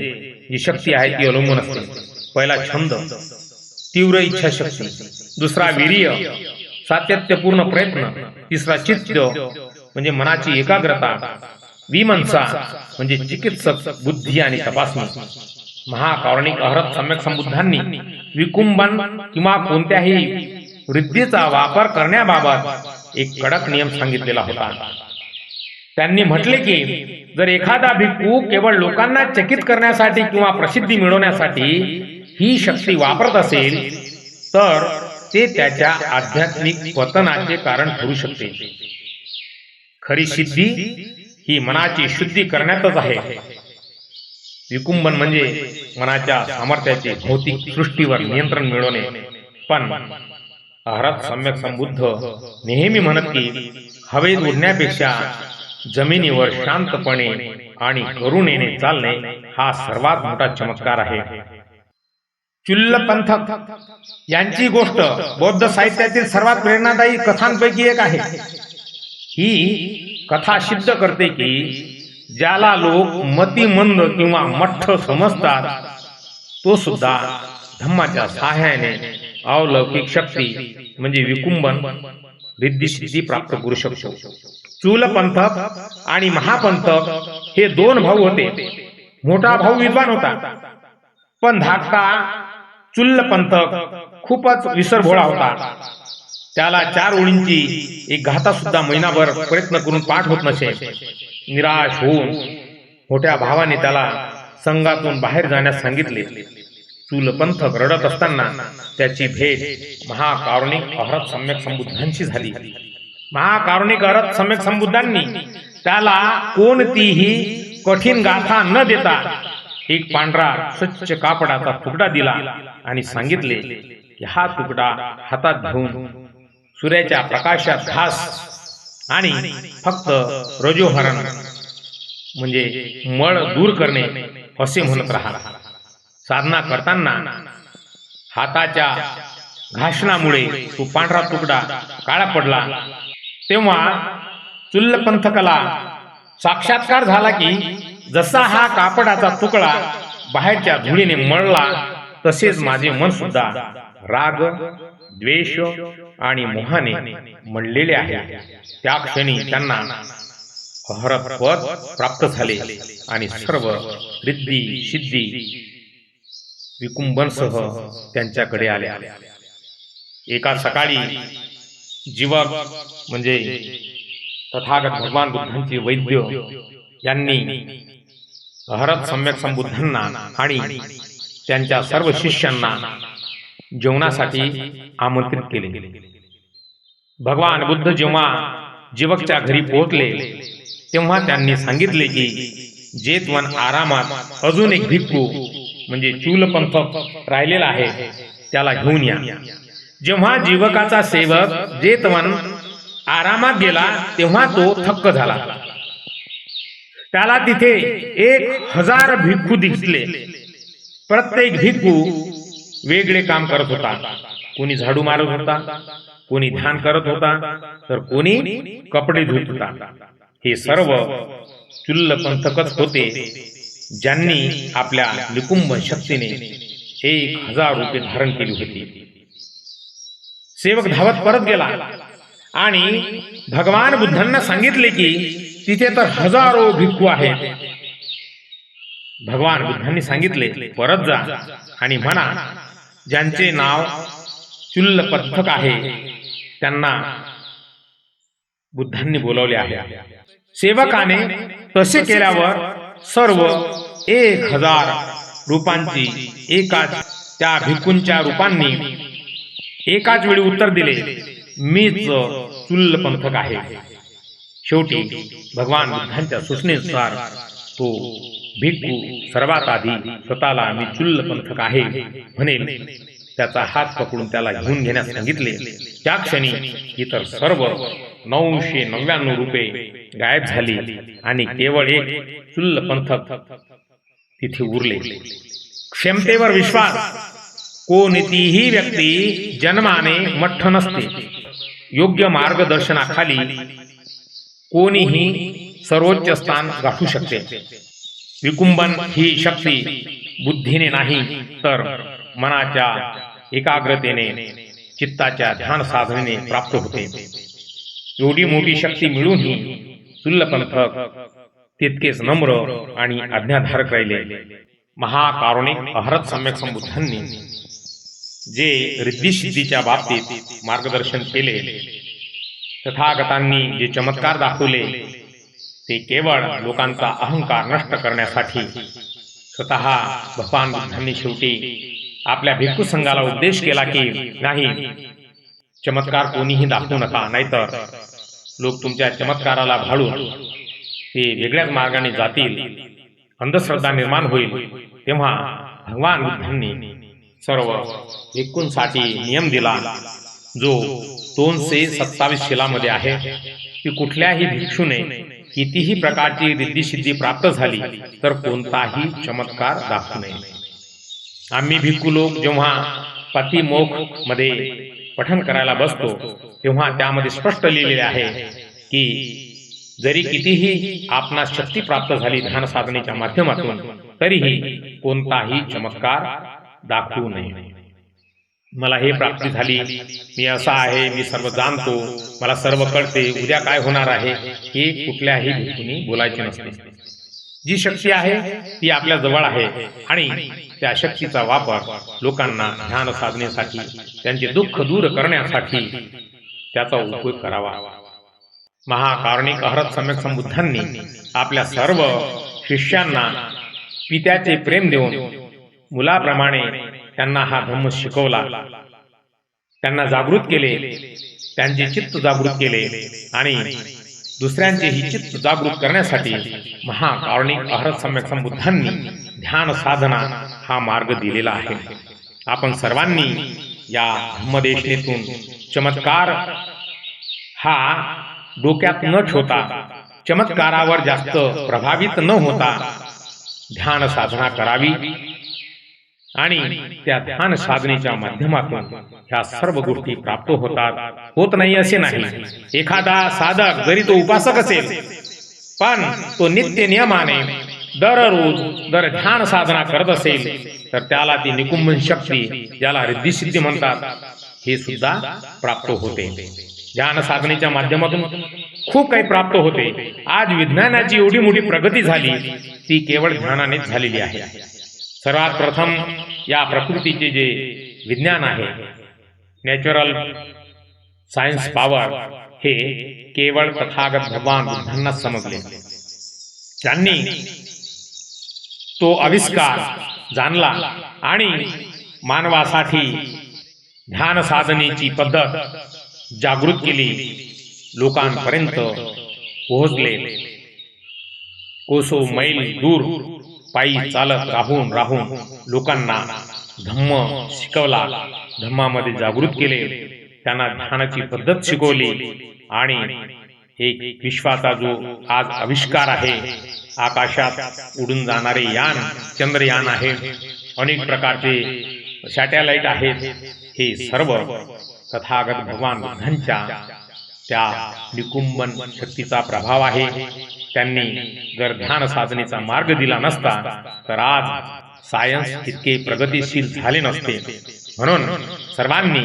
जी शक्ती आहे ती अवलंबून असते. पहिला छंद, तीव्र इच्छाशक्ती. दुसरा वीर्य, सातत्यपूर्ण प्रयत्न. तिसरा चित्त म्हणजे मनाची एकाग्रता. विमंसा म्हणजे चिकित्सक बुद्धी आणि तपासणी. महाकारुणिक अरहत सम्यक संबुद्धांनी विकुंभन किंवा कोणत्याही वृद्धीचा वापर करण्याबाबत एक कडक नियम सांगितलेला होता. त्यांनी म्हटले की जर एखादा भिक्खू केवळ लोकांना चकित करण्यासाठी किंवा प्रसिद्धी मिळवण्यासाठी ही शक्ती वापरत असेल तर ते त्याच्या आध्यात्मिक पतनाचे कारण ठरू शकते. खरी सिद्धी ही मनाची शुद्धी करण्यातच आहे. विकुंभन म्हणजे मनाच्या सामर्थ्याचे भौतिक सृष्टीवर नियंत्रण मिळवणे. पण अरहत सम्यक संबुद्ध नेहमी म्हणत की हवेत उडण्यापेक्षा जमिनीवर शांतपणे आणि करुणेने चालणे हा सर्वात मोठा चमत्कार आहे. चुल्लपंथक यांची गोष्ट बौद्ध साहित्यातील सर्वात प्रेरणादायी कथांपैकी एक आहे. ही कथा सिद्ध करते की ज्याला लोक मतिमंद किंवा मठ्ठ समजतात तो सुद्धा धम्माच्या सहाय्याने अलौकिक शक्ती म्हणजे विकुंभन रिद्धी सिद्धी प्राप्त करू शकतो. चूलपंथक आणि महापंथक हे दोन भाऊ होते. मोठा भाऊ विद्वान होता, पण धाकटा चुल्लपंथक खूपच विसरभोळा होता. त्याला 4 ओळींची एक गाथा सुद्धा महिनाभर प्रयत्न करून पाठ होत नसे. निराश होऊन मोठ्या भावाने त्याला संघातून बाहेर जाण्यास सांगितले. चूलपंथक रडत असताना त्याची भेट महाकारुणिक अहरत सम्यक संबुद्धांशी झाली. महाकारुणिक अहरत सम्यक संबुद्धांनी त्याला कोणतीही कठीण गाथा न देता एक पांढरा स्वच्छ कापडाचा तुकडा दिला आणि सांगितले की हा तुकडा हातात घेऊन सूर्याच्या प्रकाशात घास आणि फक्त रजोहरण म्हणजे मळ दूर करणे असे म्हणत राहा. साधना करताना हाताच्या घासणामुळे तो पांढरा तुकडा काळा पडला. तेव्हा चुल्लपंथकाला साक्षात्कार झाला की जसा हा कापडाचा तुकडा बाहेरच्या धुळीने मळला तसेच माझे मन सुद्धा राग, द्वेष आणि मोहाने मळलेले आहे. त्या क्षणी त्यांना अहरत पद प्राप्त झाले आणि सर्व रिद्धी सिद्धी विकुंभनसह त्यांच्याकडे आल्या. एका सकाळी जीवक म्हणजे तथागत भगवान बुद्धांचे वैद्य यांनी अहरत सम्यक संबुद्धांना आणि त्यांच्या सर्व शिष्यांना जेवणासाठी आमंत्रित केले. भगवान बुद्ध जेव्हा जीवकच्या घरी पोहोचले तेव्हा त्यांनी सांगितले की जेतवन आरामात अजून एक भिक्खू म्हणजे चूलपंथक राहिलेला आहे, त्याला घेऊन या. जेव्हा जीवकाचा सेवक जेतवन आरामात गेला तेव्हा तो थक्क झाला. त्याला तिथे 1000 भिक्खू दिसले. प्रत्येक भिक्खू वेगळे काम करत होता. कोणी झाडू मारत होता, कोणी ध्यान करत होता, तर कोणी कपडे धुत होता. हे सर्व चुल्लपंथकच होते ज्यांनी आपल्या निकुंभ शक्तीने 1000 रूपे धारण केली होती. सेवक धावत परत गेला आणि भगवान बुद्धांना सांगितले की तिथे तर हजारो भिक्खू आहेत. भगवान बुद्धांनी सांगितले परत जा आणि म्हणा ज्यांचे नाव चुल्लपंथक आहे त्यांना बुद्धांनी बोलावले आहे. सेवकाने तसे केल्यावर सर्व 1000 रूपांची एकाच त्या भिक्खूंच्या रूपांनी एकाच वेळी उत्तर दिले, मीच चुल्लपंथक आहे. शेवटी भगवान बुद्धांच्या सूचनेनुसार तो भिक्खू सर्वात आधी स्वतःला मी चुल्लपंथक आहे म्हणेल. त्याचा हात पकडून त्याला घेऊन घेण्यास सांगितले. त्या क्षणी इतर सर्व 999 रूपे गायब झाली आणि केवळ एक चुल्लपंथक तिथे उरले. क्षमतेवर विश्वास. कोणतीही व्यक्ती जन्माने मठ्ठ नसते. योग्य मार्गदर्शनाखाली कोणीही सर्वोच्च स्थान गाठू शकते. विकुंभन ही शक्ती बुद्धीने नाही तर मनाच्या एकाग्रतेने चित्ताच्या ध्यान साधनेने प्राप्त होते. एवढी मोठी शक्ती मिळूनही चुल्लपंथक तितकेच नम्र आणि आज्ञाधारक राहिले. महाकारुणिक अहरत सम्यक संबुद्धांनी जे रिद्धी सिद्धीच्या बाबतीत मार्गदर्शन केले, तथागतांनी जे चमत्कार दाखवले ते केवळ लोकांचा अहंकार नष्ट करण्यासाठी. स्वतः भगवान बुद्धांनी शेवटी आपल्या भिक्खू संघाला उपदेश केला की नाही, चमत्कार कोणीही दाखवू नका, नाहीतर लोक तुमच्या चमत्काराला भाळून ते वेगळ्याच मार्गाने जातील, अंधश्रद्धा निर्माण होईल. तेव्हा भगवान बुद्धांनी सर्व भिक्खूंसाठी नियम दिला जो 227 शिलामध्ये आहे की कुठल्याही भिक्षूने कितीही प्रकारची रिद्धी सिद्धी प्राप्त झाली तर कोणताही चमत्कार दाखवू नये. आम्ही भिक्खू लोक जेव्हा पतिमोक्ष मध्ये पठण करायला बसतो तेव्हा त्यामध्ये स्पष्ट लिहिलेले आहे की जरी कितीही आपणास शक्ती प्राप्त झाली ध्यान साधनेच्या माध्यमातून तरीही कोणताही चमत्कार दाखवू नये. मला हे प्राप्ती झाली, मी असा आहे, मी सर्व जाणतो, मला सर्व कळते, उद्या काय होणार आहे, हे कुठल्याही भिक्षूंनी बोलायचे नसते. जी शक्ती आहे ती आपल्या जवळ आहे आणि त्या शक्तीचा वापर लोकांना ध्यान साधनेसाठी, त्यांचे दुःख दूर करण्यासाठी त्याचा उपयोग करावा. महाकारुणिक अहरत सम्यक संबुद्धांनी आपल्या सर्व शिष्यांना पित्याचे प्रेम देऊन मुलाप्रमाणे त्यांना हा धम्म शिकवला, त्यांना जागृत केले, त्यांचे चित्त जागृत केले आणि दुसऱ्यांचेही चित्त जागृत करण्यासाठी महाकारुणिक अहरत सम्यक संबुद्धांनी ध्यान साधना हा मार्ग दिलेला आहे. आपण सर्वांनी या धम्मदेशनेतून चमत्कार हा डोक्यात न ठेवता, चमत्कारावर जास्त प्रभावित न होता ध्यान साधना करावी आणि त्या ध्यान साधनेच्या माध्यमातून ह्या सर्व गोष्टी प्राप्त होतात. होत नाही असे नाही. एखादा साधक जरी तो उपासक असेल पण तो नित्य नियमाने दररोज ध्यान साधना करत असेल तर त्याला ती निकुंभन शक्ती, ज्याला रिद्धी सिद्धी म्हणतात, हे सुद्धा प्राप्त होते. ध्यान साधनेच्या माध्यमातून खूप काही प्राप्त होते. आज विज्ञानाची एवढी मोठी प्रगती झाली ती केवळ ध्यानानेच झालेली आहे. सर्वात प्रथम या प्रकृतीचे जे विज्ञान आहे, नॅचरल सायन्स पॉवर, हे केवळ तथागत भगवान बुद्धांना समजले. त्यांनी तो आविष्कार जाणला आणि मानवासाठी ध्यान साधनेची पद्धत जागृत केली, लोकांपर्यंत पोहोचले. कोसो मैल दूर पायी चालत राहून लोकांना धम्म शिकवला, धम्मामध्ये जागृत केले, त्यांना ध्यानाची पद्धत शिकवली आणि एक विश्वाचा जो आज आविष्कार आहे, आकाशात उडून जाणारे यान, चंद्रयान आहे, अनेक प्रकारचे सॅटेलाइट आहेत, हे सर्व तथागत भगवान बुद्धांच्या त्या निकुंभन शक्तीचा प्रभाव आहे. त्यांनी जर ध्यान साधनेचा मार्ग दिला नसता तर आज सायन्स इतके प्रगतिशील झाले नसते. म्हणून सर्वांनी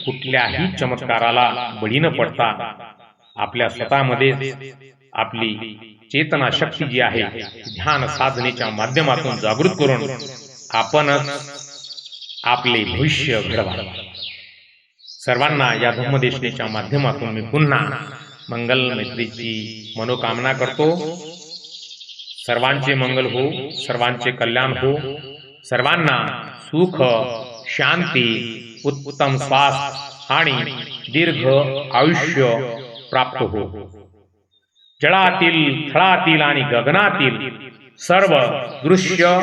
कुठल्याही चमत्काराला बळी न पडता आपल्या स्वतःमध्ये आपली चेतना शक्ती जी आहे ध्यान साधनेच्या माध्यमातून जागृत करून आपणच आपले भविष्य घडवा. सर्वांना या धम्मदेशनेच्या माध्यमातून मी पुन्हा मंगल मैत्रीची मनोकामना करतो. सर्वांचे मंगल हो, सर्वांचे कल्याण हो, सर्वांना सुख, शांती, उत्तम स्वास्थ्य आणि दीर्घ आयुष्य प्राप्त हो. जळातील, थळातील आणि गगनातील सर्व दृश्य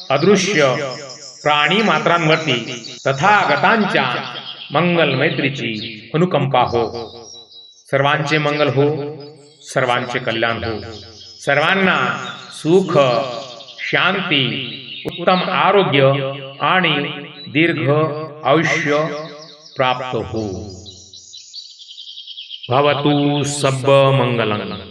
अदृश्य प्राणी मात्रांवरती तथागतांच्या मंगल मैत्रीची अनुकंपा हो. सर्वांचे मंगल हो, सर्वांचे कल्याण हो, सर्वांना सुख, शांती, उत्तम आरोग्य आणि दीर्घ आयुष्य प्राप्त हो. भवतु सब मंगलम्.